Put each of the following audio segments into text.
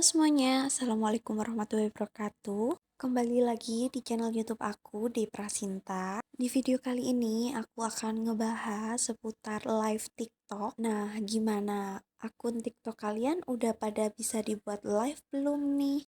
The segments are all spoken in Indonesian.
Semuanya, Assalamualaikum warahmatullahi wabarakatuh. Kembali lagi di channel YouTube aku, Deprasinta. Di video kali ini aku akan ngebahas seputar live TikTok. Nah, gimana? Akun TikTok kalian udah pada bisa dibuat live belum nih?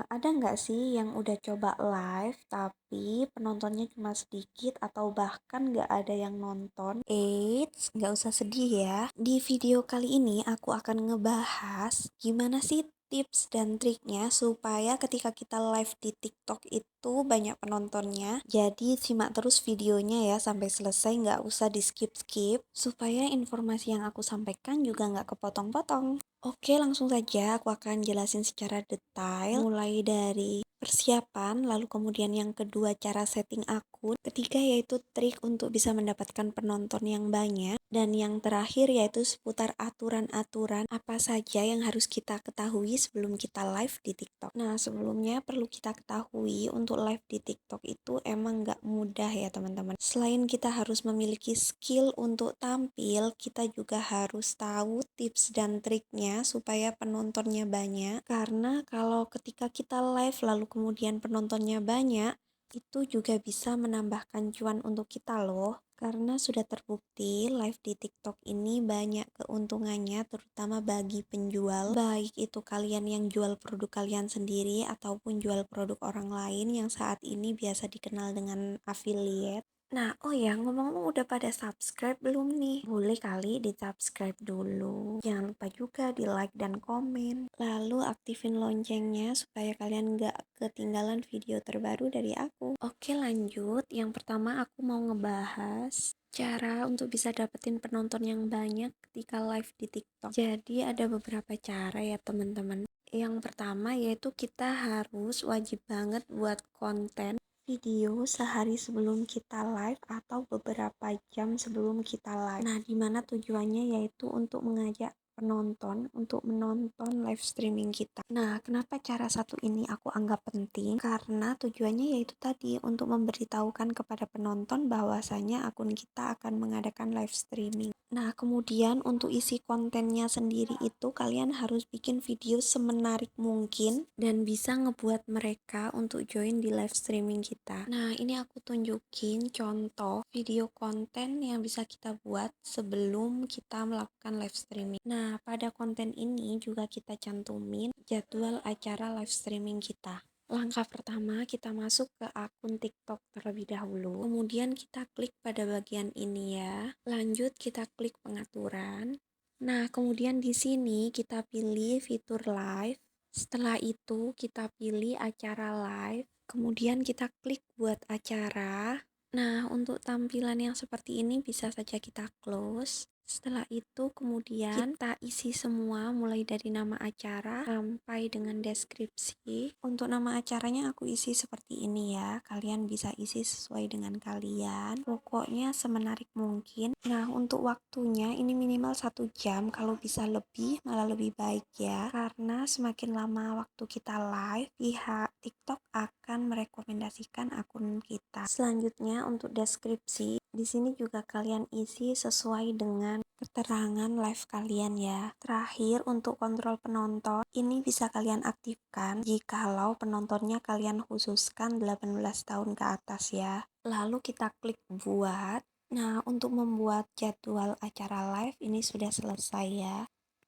Ada nggak sih yang udah coba live tapi penontonnya cuma sedikit atau bahkan nggak ada yang nonton? Eits, nggak usah sedih ya. Di video kali ini aku akan ngebahas gimana sih tips dan triknya supaya ketika kita live di TikTok itu banyak penontonnya. Jadi simak terus videonya ya sampai selesai, nggak usah di skip-skip supaya informasi yang aku sampaikan juga nggak kepotong-potong. Oke, langsung saja aku akan jelasin secara detail, mulai dari persiapan, lalu kemudian yang kedua cara setting akun, ketiga yaitu trik untuk bisa mendapatkan penonton yang banyak, dan yang terakhir yaitu seputar aturan-aturan apa saja yang harus kita ketahui sebelum kita live di TikTok. Nah, sebelumnya perlu kita ketahui untuk live di TikTok itu emang nggak mudah ya teman-teman. Selain kita harus memiliki skill untuk tampil, kita juga harus tahu tips dan triknya supaya penontonnya banyak. Karena kalau ketika kita live lalu kemudian penontonnya banyak, itu juga bisa menambahkan cuan untuk kita loh. Karena sudah terbukti live di TikTok ini banyak keuntungannya terutama bagi penjual. Baik itu kalian yang jual produk kalian sendiri ataupun jual produk orang lain yang saat ini biasa dikenal dengan affiliate. Nah, oh ya, ngomong-ngomong udah pada subscribe belum nih? Boleh kali di subscribe dulu. Jangan lupa juga di like dan komen. Lalu aktifin loncengnya supaya kalian nggak ketinggalan video terbaru dari aku. Oke lanjut, yang pertama aku mau ngebahas cara untuk bisa dapetin penonton yang banyak ketika live di TikTok. Jadi ada beberapa cara ya teman-teman. Yang pertama yaitu kita harus wajib banget buat konten video sehari sebelum kita live atau beberapa jam sebelum kita live. Nah, dimana tujuannya yaitu untuk mengajak penonton untuk menonton live streaming kita. Nah, kenapa cara satu ini aku anggap penting? Karena tujuannya yaitu tadi untuk memberitahukan kepada penonton bahwasanya akun kita akan mengadakan live streaming. Nah, kemudian untuk isi kontennya sendiri itu kalian harus bikin video semenarik mungkin dan bisa ngebuat mereka untuk join di live streaming kita. Nah, ini aku tunjukin contoh video konten yang bisa kita buat sebelum kita melakukan live streaming. Nah, pada konten ini juga kita cantumin jadwal acara live streaming kita. Langkah pertama, kita masuk ke akun TikTok terlebih dahulu. Kemudian kita klik pada bagian ini ya. Lanjut kita klik pengaturan. Nah, kemudian di sini kita pilih fitur live. Setelah itu kita pilih acara live. Kemudian kita klik buat acara. Nah, untuk tampilan yang seperti ini bisa saja kita close. Setelah itu kemudian kita isi semua mulai dari nama acara sampai dengan deskripsi. Untuk nama acaranya aku isi seperti ini ya. Kalian bisa isi sesuai dengan kalian. Pokoknya semenarik mungkin. Nah, untuk waktunya ini minimal 1 jam. Kalau bisa lebih malah lebih baik ya. Karena semakin lama waktu kita live, pihak TikTok akan merekomendasikan akun kita. Selanjutnya untuk deskripsi, di sini juga kalian isi sesuai dengan keterangan live kalian ya. Terakhir untuk kontrol penonton, ini bisa kalian aktifkan jikalau penontonnya kalian khususkan 18 tahun ke atas ya. Lalu kita klik buat. Nah, untuk membuat jadwal acara live ini sudah selesai ya.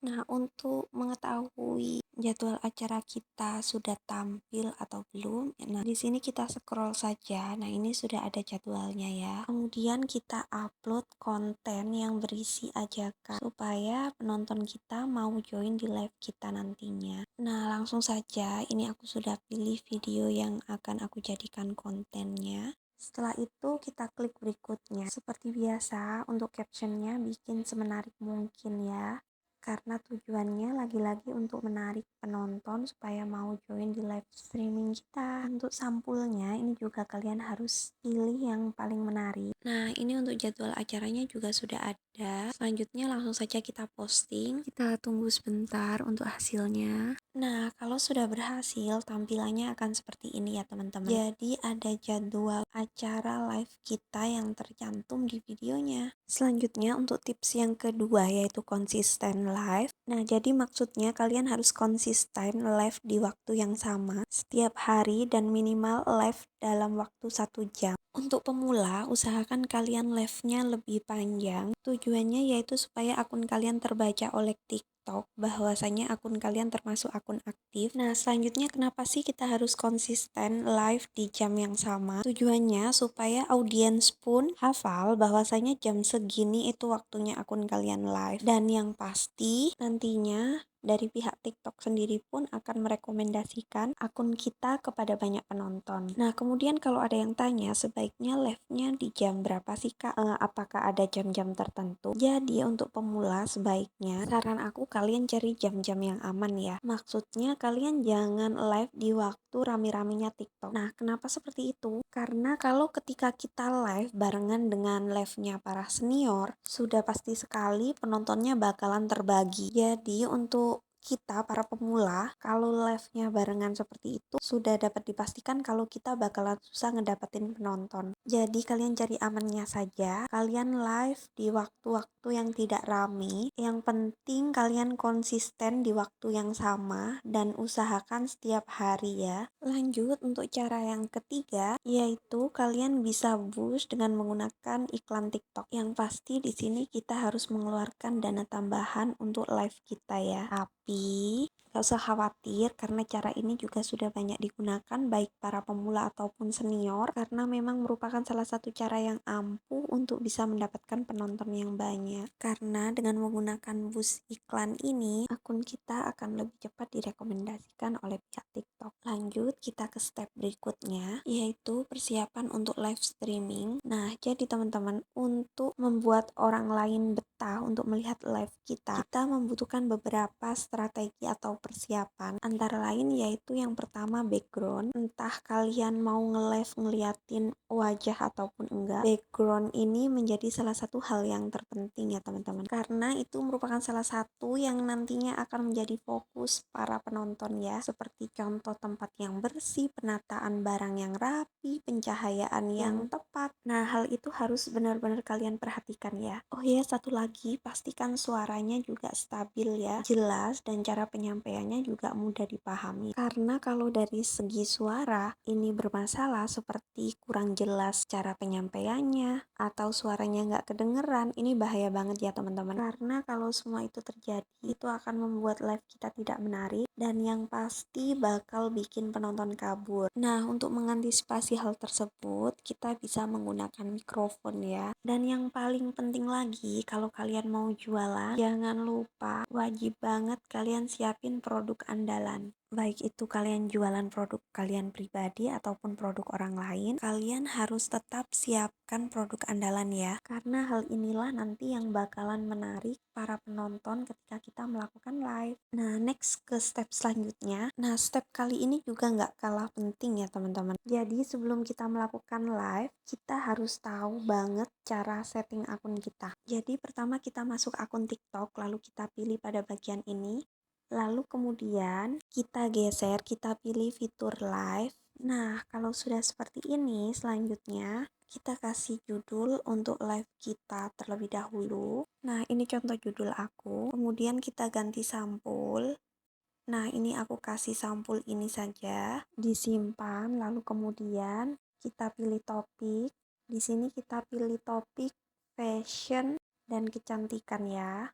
Nah, untuk mengetahui jadwal acara kita sudah tampil atau belum, nah di sini kita scroll saja. Nah, ini sudah ada jadwalnya ya. Kemudian kita upload konten yang berisi ajakan supaya penonton kita mau join di live kita nantinya. Nah, langsung saja ini aku sudah pilih video yang akan aku jadikan kontennya. Setelah itu kita klik berikutnya. Seperti biasa untuk captionnya bikin semenarik mungkin ya. Karena tujuannya lagi-lagi untuk menarik penonton supaya mau join di live streaming kita. Untuk sampulnya ini juga kalian harus pilih yang paling menarik. Nah, ini untuk jadwal acaranya juga sudah ada. Selanjutnya langsung saja kita posting. Kita tunggu sebentar untuk hasilnya. Nah, kalau sudah berhasil, tampilannya akan seperti ini ya teman-teman. Jadi ada jadwal acara live kita yang tercantum di videonya. Selanjutnya untuk tips yang kedua yaitu konsisten live. Nah, jadi maksudnya kalian harus konsisten live di waktu yang sama setiap hari dan minimal live dalam waktu 1 jam. Untuk pemula, usahakan kalian live-nya lebih panjang. Tujuannya yaitu supaya akun kalian terbaca oleh TikTok, bahwasanya akun kalian termasuk akun aktif. Nah, selanjutnya kenapa sih kita harus konsisten live di jam yang sama? Tujuannya supaya audiens pun hafal bahwasanya jam segini itu waktunya akun kalian live. Dan yang pasti nantinya dari pihak TikTok sendiri pun akan merekomendasikan akun kita kepada banyak penonton. Nah, kemudian kalau ada yang tanya, sebaiknya live-nya di jam berapa sih, Kak? Apakah ada jam-jam tertentu? Jadi, untuk pemula sebaiknya, saran aku kalian cari jam-jam yang aman ya. Maksudnya, kalian jangan live di waktu rame-ramenya TikTok. Nah, kenapa seperti itu? Karena kalau ketika kita live barengan dengan live-nya para senior, sudah pasti sekali penontonnya bakalan terbagi. Jadi, untuk kita para pemula, kalau live-nya barengan seperti itu, sudah dapat dipastikan kalau kita bakalan susah ngedapetin penonton. Jadi kalian cari amannya saja, kalian live di waktu-waktu yang tidak rame. Yang penting kalian konsisten di waktu yang sama dan usahakan setiap hari ya. Lanjut untuk cara yang ketiga, yaitu kalian bisa boost dengan menggunakan iklan TikTok. Yang pasti di sini kita harus mengeluarkan dana tambahan untuk live kita ya. Tapi gak usah khawatir karena cara ini juga sudah banyak digunakan baik para pemula ataupun senior, karena memang merupakan salah satu cara yang ampuh untuk bisa mendapatkan penonton yang banyak. Karena dengan menggunakan boost iklan ini, akun kita akan lebih cepat direkomendasikan oleh pihak TikTok. Lanjut kita ke step berikutnya, yaitu persiapan untuk live streaming. Nah, jadi teman-teman, untuk membuat orang lain betah untuk melihat live kita membutuhkan beberapa strategi atau persiapan. Antara lain yaitu yang pertama background. Entah kalian mau nge-live ngeliatin wajah ataupun enggak, background ini menjadi salah satu hal yang terpenting ya teman-teman. Karena itu merupakan salah satu yang nantinya akan menjadi fokus para penonton ya. Seperti contoh tempat yang bersih, penataan barang yang rapi, pencahayaan yang tepat. Nah, hal itu harus benar-benar kalian perhatikan ya. Oh ya, satu lagi, pastikan suaranya juga stabil ya, jelas, dan cara penyampaiannya juga mudah dipahami. Karena kalau dari segi suara ini bermasalah seperti kurang jelas cara penyampaiannya atau suaranya nggak kedengeran, ini bahaya banget ya teman-teman. Karena kalau semua itu terjadi, itu akan membuat live kita tidak menarik dan yang pasti bakal bikin penonton kabur. Nah, untuk mengantisipasi hal tersebut, kita bisa menggunakan mikrofon ya. Dan yang paling penting lagi, kalau kalian mau jualan, jangan lupa wajib banget kalian siapin produk andalan. Baik itu kalian jualan produk kalian pribadi ataupun produk orang lain, kalian harus tetap siapkan produk andalan ya. Karena hal inilah nanti yang bakalan menarik para penonton ketika kita melakukan live. Nah, next ke step selanjutnya. Nah, step kali ini juga nggak kalah penting ya teman-teman. Jadi sebelum kita melakukan live, kita harus tahu banget cara setting akun kita. Jadi pertama kita masuk akun TikTok, lalu kita pilih pada bagian ini. Lalu kemudian kita geser, kita pilih fitur live. Nah, kalau sudah seperti ini, selanjutnya kita kasih judul untuk live kita terlebih dahulu. Nah, ini contoh judul aku. Kemudian kita ganti sampul. Nah, ini aku kasih sampul ini saja. Disimpan, lalu kemudian kita pilih topik. Di sini kita pilih topik fashion dan kecantikan ya.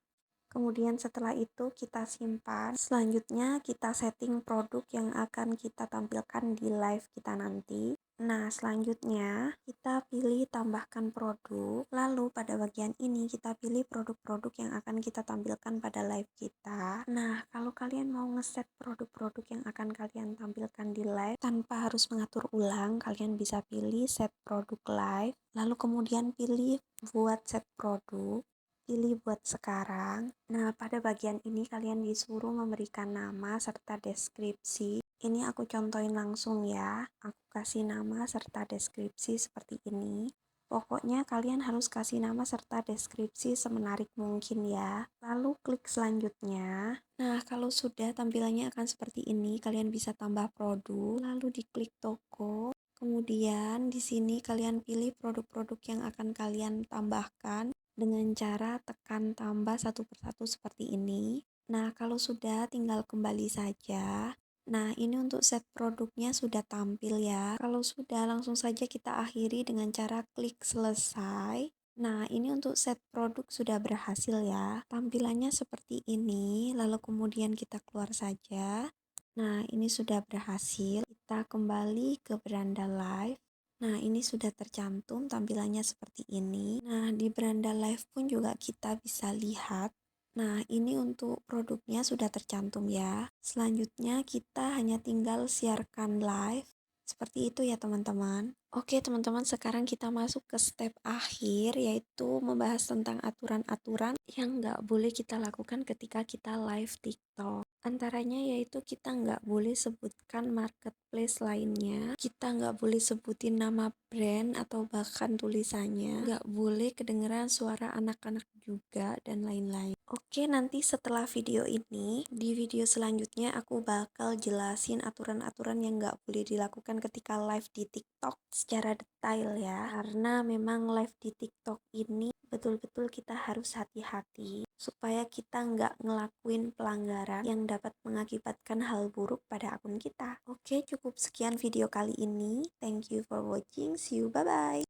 Kemudian setelah itu kita simpan. Selanjutnya kita setting produk yang akan kita tampilkan di live kita nanti. Nah, selanjutnya kita pilih tambahkan produk. Lalu pada bagian ini kita pilih produk-produk yang akan kita tampilkan pada live kita. Nah, kalau kalian mau ngeset produk-produk yang akan kalian tampilkan di live tanpa harus mengatur ulang, kalian bisa pilih set produk live. Lalu kemudian pilih buat set produk. Pilih buat sekarang. Nah, pada bagian ini kalian disuruh memberikan nama serta deskripsi. Ini aku contohin langsung ya. Aku kasih nama serta deskripsi seperti ini. Pokoknya kalian harus kasih nama serta deskripsi semenarik mungkin ya. Lalu klik selanjutnya. Nah, kalau sudah tampilannya akan seperti ini, kalian bisa tambah produk, lalu diklik toko. Kemudian di sini kalian pilih produk-produk yang akan kalian tambahkan. dengan cara tekan tambah satu persatu seperti ini. Nah, kalau sudah tinggal kembali saja. Nah, ini untuk set produknya sudah tampil ya. Kalau sudah, langsung saja kita akhiri dengan cara klik selesai. Nah, ini untuk set produk sudah berhasil ya. Tampilannya seperti ini, lalu kemudian kita keluar saja. Nah, ini sudah berhasil. Kita kembali ke beranda live. Nah, ini sudah tercantum tampilannya seperti ini. Nah, di beranda live pun juga kita bisa lihat. Nah, ini untuk produknya sudah tercantum ya. Selanjutnya kita hanya tinggal siarkan live. Seperti itu ya teman-teman. Oke teman-teman, sekarang kita masuk ke step akhir, yaitu membahas tentang aturan-aturan yang nggak boleh kita lakukan ketika kita live TikTok. Antaranya yaitu kita nggak boleh sebutkan marketplace lainnya, kita nggak boleh sebutin nama brand atau bahkan tulisannya, nggak boleh kedengeran suara anak-anak juga, dan lain-lain. Oke, nanti setelah video ini, di video selanjutnya aku bakal jelasin aturan-aturan yang nggak boleh dilakukan ketika live di TikTok secara detail ya. Karena memang live di TikTok ini betul-betul kita harus hati-hati supaya kita nggak ngelakuin pelanggaran yang dapat mengakibatkan hal buruk pada akun kita. Oke, cukup sekian video kali ini. Thank you for watching. See you, bye-bye.